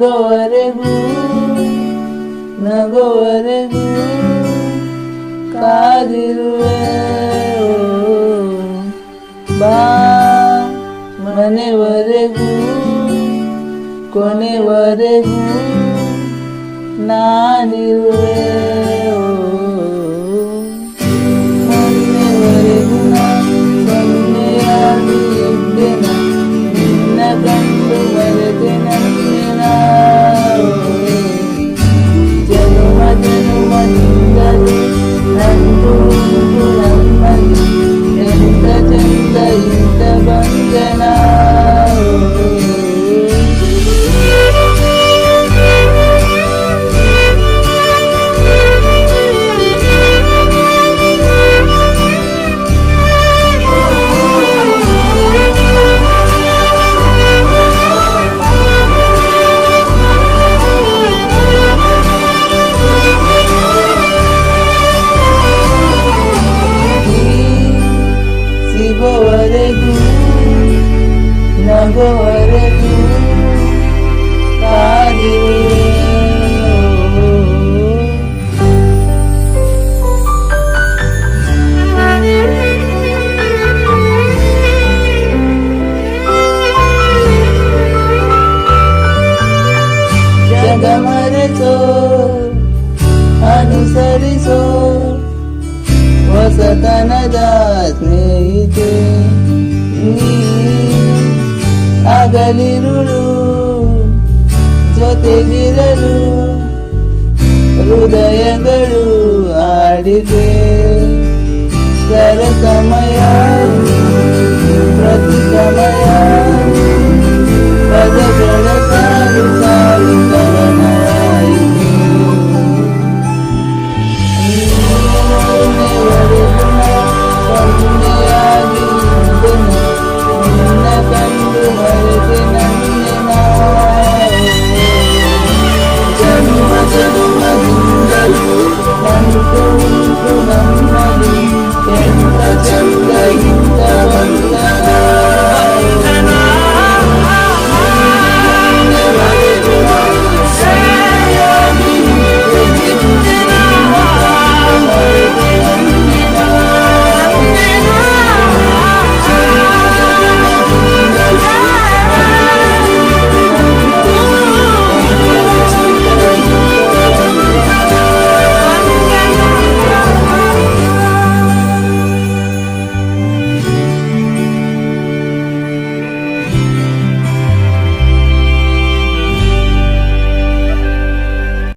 ಸಿಗೋವರೆಗೂ ನಗೋವರೆಗೂ ಕಾದಿರುವೆ ಬಾ ಮನೆವರೆಗೂ ಕೊನೆವರೆಗೂ ನಾನಿರುವೆ ಮೊನ್ನೆವರೆಗೂ ನಾನು ಸೊನ್ನೆಯಾಗಿ ಇದ್ದೆನ ನಿನ್ನ ಕಂಡು ಮರೆತೆ ನಂದಿನ ಜನುಮ ಜನುಮದಿಂದಲೂ ನಂದು ಉಂಟು ನಮ್ಮಲ್ಲಿ ಎಂತ ಚಂದ ಇಂಥ ಬಂಧನ ಸಿಗೋವರೆಗೂ ನಗೋವರೆಗೂ ಕಾದಿರುವೆ ಜಗ ಮರೆಸೋ ಅನುಸರಿಸೋ ಹೊಸತನದ ಸ್ನೇಹಿತೆ ನೀ ಅಗಲಿರುಳು ಜೊತೆಗಿರಲು ಹೃದಯಗಳು ಆಡಿದೆ ಸಮಯ ಪ್ರತಿ ಸಮಯ ಪದಗಳ